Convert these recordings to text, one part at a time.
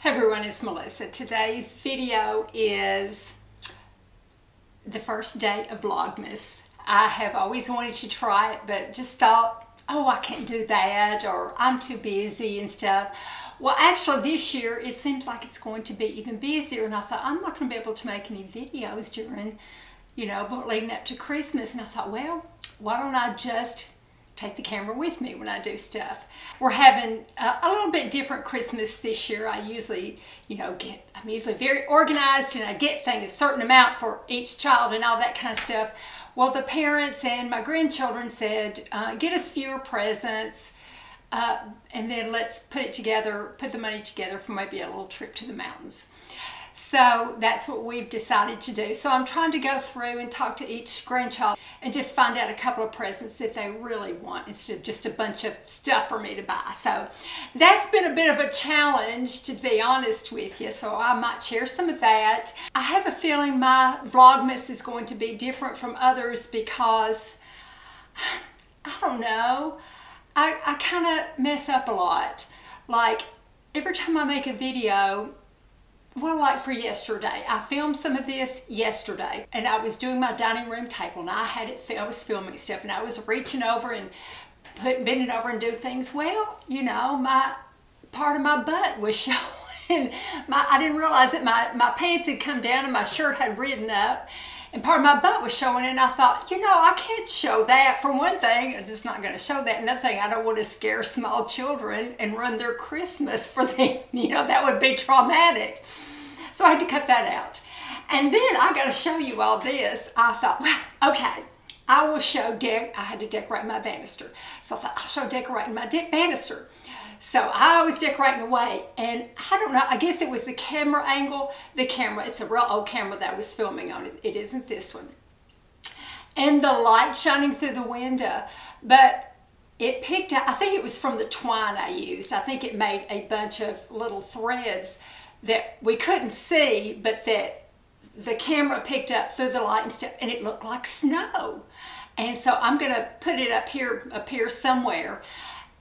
Hey everyone, it's Melissa. Today's video is the first day of Vlogmas. I have always wanted to try it, but just thought, oh, I can't do that, or I'm too busy and stuff. Well, actually this year it seems like it's going to be even busier, and I thought I'm not going to be able to make any videos during, leading up to Christmas. And I thought, well, why don't I just take the camera with me when I do stuff. We're having a little bit different Christmas this year. I'm usually very organized, and I get things a certain amount for each child and all that kind of stuff. Well, the parents and my grandchildren said, get us fewer presents, and then let's put the money together for maybe a little trip to the mountains. So that's what we've decided to do. So I'm trying to go through and talk to each grandchild and just find out a couple of presents that they really want instead of just a bunch of stuff for me to buy. So that's been a bit of a challenge, to be honest with you. So I might share some of that. I have a feeling my Vlogmas is going to be different from others because, I don't know, I kind of mess up a lot. Like every time I make a video, well, like for yesterday, I filmed some of this yesterday, and I was doing my dining room table, and I was filming stuff, and I was reaching over and bending over and do things. Well, my part of my butt was showing. I didn't realize that my pants had come down and my shirt had ridden up, and part of my butt was showing, and I thought, I can't show that. For one thing, I'm just not going to show that. Another thing, I don't want to scare small children and ruin their Christmas for them. That would be traumatic. So I had to cut that out. And then I got to show you all this. I thought, well, okay, I will show I had to decorate my banister. So I thought, I'll show decorating my banister. So I was decorating away, and I don't know, I guess it was the camera angle. It's a real old camera that I was filming on. It isn't this one. And the light shining through the window. But it picked up, I think it was from the twine I used. I think it made a bunch of little threads that we couldn't see, but that the camera picked up through the light and stuff, and it looked like snow. And so I'm going to put it up here somewhere.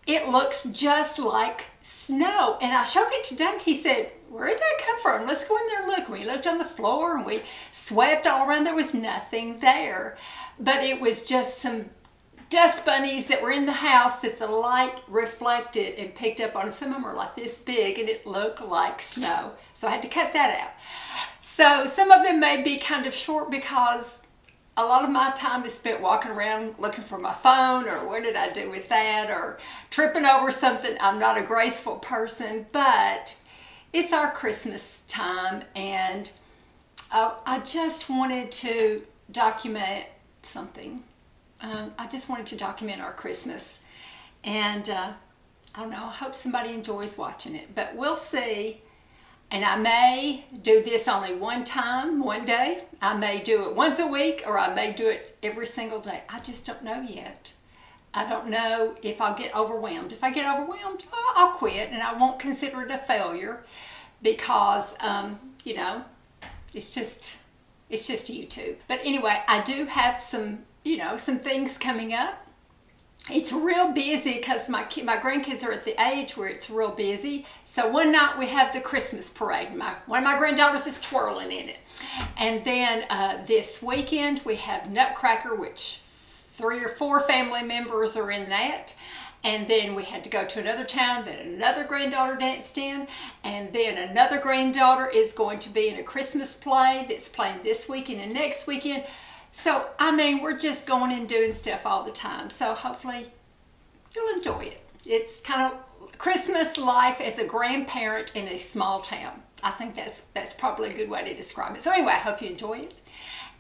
It looks just like snow. And I showed it to Doug. He said, where did that come from? Let's go in there and look. We looked on the floor and we swept all around. There was nothing there. But it was just some dust bunnies that were in the house that the light reflected and picked up on. Some of them were like this big, and it looked like snow. So I had to cut that out. So some of them may be kind of short because a lot of my time is spent walking around looking for my phone, or what did I do with that, or tripping over something. I'm not a graceful person, but it's our Christmas time, and I just wanted to document something. I just wanted to document our Christmas, and I don't know, I hope somebody enjoys watching it, but we'll see. And I may do this only one day. I may do it once a week, or I may do it every single day. I just don't know yet. I don't know if I'll get overwhelmed. If I get overwhelmed, I'll quit, and I won't consider it a failure because, it's just YouTube. But anyway, I do have some things coming up. It's real busy because my grandkids are at the age where it's real busy. So one night we have the Christmas parade. One of my granddaughters is twirling in it. And then this weekend we have Nutcracker, which 3 or 4 family members are in that. And then we had to go to another town that another granddaughter danced in. And then another granddaughter is going to be in a Christmas play that's playing this weekend and next weekend. So, we're just going and doing stuff all the time. So hopefully you'll enjoy it. It's kind of Christmas life as a grandparent in a small town. I think that's probably a good way to describe it. So anyway, I hope you enjoy it.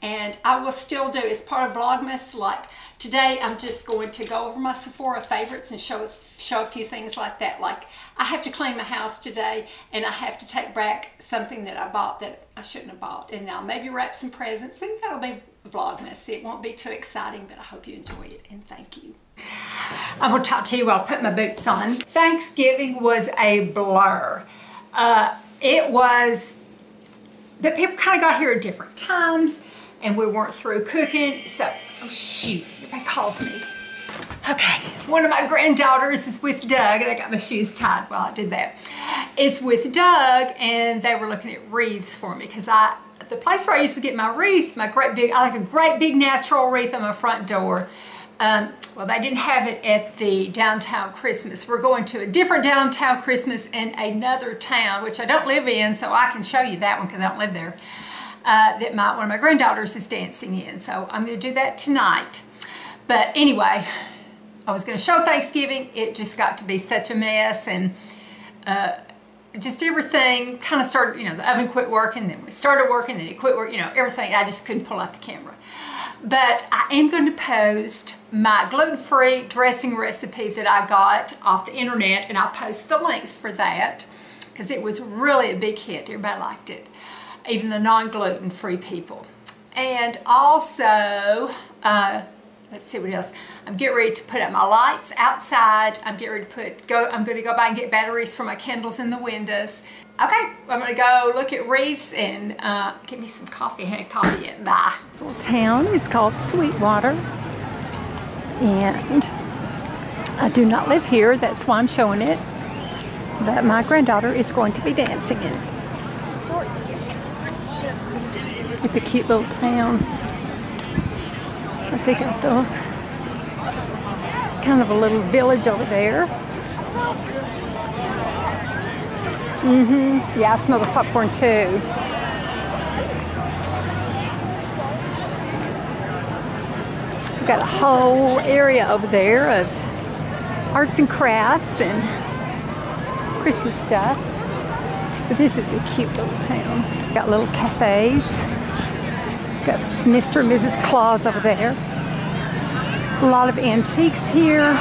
And I will still do, as part of Vlogmas, like today I'm just going to go over my Sephora favorites and show a few things like that. Like I have to clean my house today, and I have to take back something that I bought that I shouldn't have bought. And I'll maybe wrap some presents, and that'll be Vlogmas. It won't be too exciting, but I hope you enjoy it, and thank you. I'm going to talk to you while I put my boots on. Thanksgiving was a blur. It was, the people kind of got here at different times, and we weren't through cooking, so, oh shoot, everybody calls me. Okay, one of my granddaughters is with Doug, and I got my shoes tied while I did that. It's with Doug, and they were looking at wreaths for me because the place where I used to get my wreath, I like a great big natural wreath on my front door. Well, they didn't have it at the downtown Christmas. We're going to a different downtown Christmas in another town, which I don't live in, so I can show you that one because I don't live there, that one of my granddaughters is dancing in. So I'm going to do that tonight. But anyway, I was going to show Thanksgiving. It just got to be such a mess, and just everything kind of started, you know, the oven quit working, then we started working, then it quit working, you know, everything. I just couldn't pull out the camera. But I am going to post my gluten-free dressing recipe that I got off the internet, and I'll post the link for that because it was really a big hit. Everybody liked it, even the non-gluten-free people. And also, let's see what else. I'm getting ready to put up my lights outside. I'm getting ready to I'm going to go by and get batteries for my candles in the windows. Okay, I'm going to go look at wreaths and get me some coffee. I haven't had coffee yet. Bye. This little town is called Sweetwater, and I do not live here. That's why I'm showing it. But my granddaughter is going to be dancing in it. It's a cute little town. I think I saw kind of a little village over there. Yeah, I smell the popcorn too. We've got a whole area over there of arts and crafts and Christmas stuff. But this is a cute little town. Got little cafes. Got Mr. and Mrs. Claus over there. A lot of antiques here.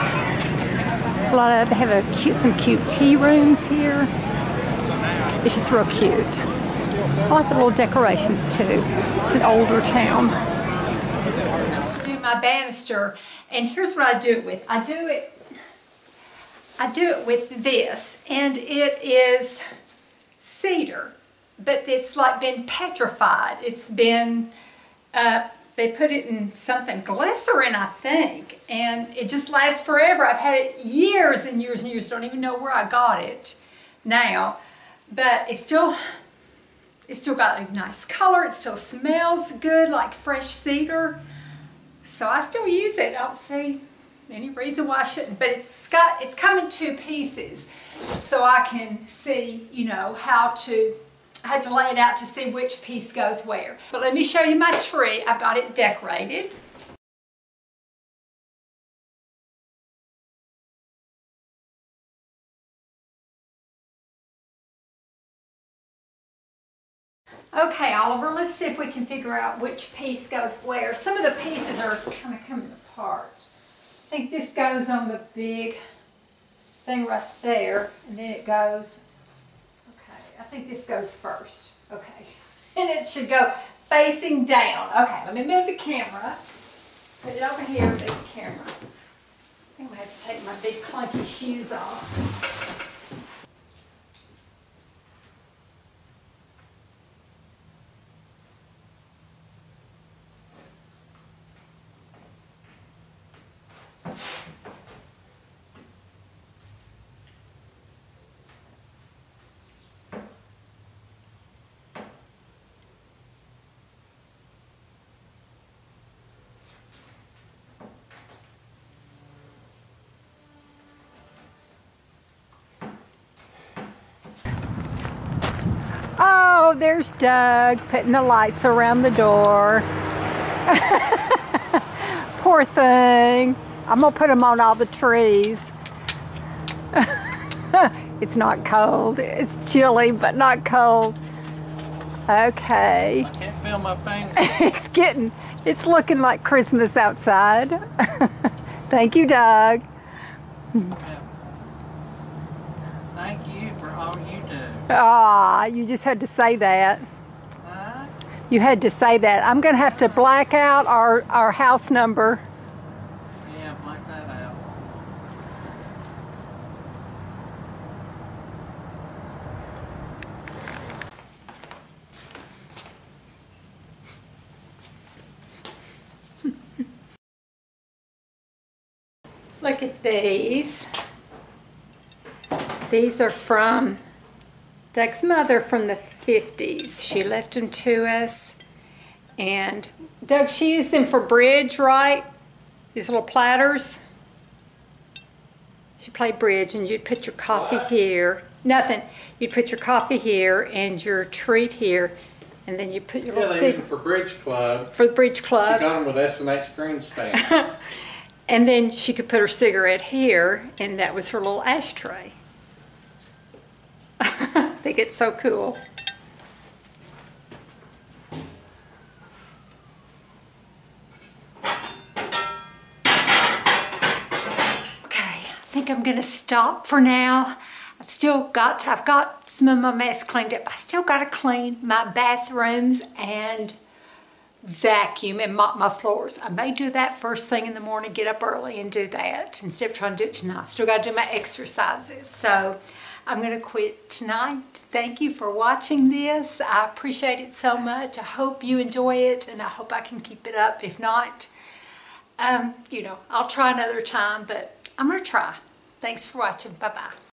They have some cute tea rooms here. It's just real cute. I like the little decorations too. It's an older town. To do my banister, and here's what I do it with. I do it with this, and it is cedar, but it's like been petrified. It's been they put it in something glycerin, I think, and it just lasts forever. I've had it years and years and years. Don't even know where I got it now. But it's still got a nice color. It still smells good, like fresh cedar. So I still use it. I don't see any reason why I shouldn't. But it's come in 2 pieces, so I can see, you know, I had to lay it out to see which piece goes where. But let me show you my tree. I've got it decorated. Okay, Oliver, let's see if we can figure out which piece goes where. Some of the pieces are kind of coming apart. I think this goes on the big thing right there, and then it goes, okay, I think this goes first. Okay, and it should go facing down. Okay, let me move the camera. Put it over here, move the camera. I think I'm going to have to take my big clunky shoes off. Oh, there's Doug putting the lights around the door. Poor thing. I'm going to put them on all the trees. It's not cold. It's chilly, but not cold. Okay. I can't feel my fingers. It's looking like Christmas outside. Thank you, Doug. Thank you for all you do. Ah, you just had to say that. Huh? You had to say that. I'm going to have to black out our house number. Yeah, black that out. Look at these. These are from Doug's mother from the 50s. She left them to us. And Doug, she used them for bridge, right? These little platters. She played bridge, and you'd put your coffee here. Nothing. You'd put your coffee here and your treat here, and then you put your little they use them for bridge club. For the bridge club. She got them with S&H green stamps. And then she could put her cigarette here, and that was her little ashtray. I think it's so cool. I think I'm gonna stop for now. I've got some of my mess cleaned up. I still gotta clean my bathrooms and vacuum and mop my floors. I may do that first thing in the morning, get up early and do that instead of trying to do it tonight. Still gotta do my exercises. So I'm gonna quit tonight. Thank you for watching this. I appreciate it so much. I hope you enjoy it, and I hope I can keep it up. If not, you know, I'll try another time, but I'm gonna try. Thanks for watching. Bye-bye.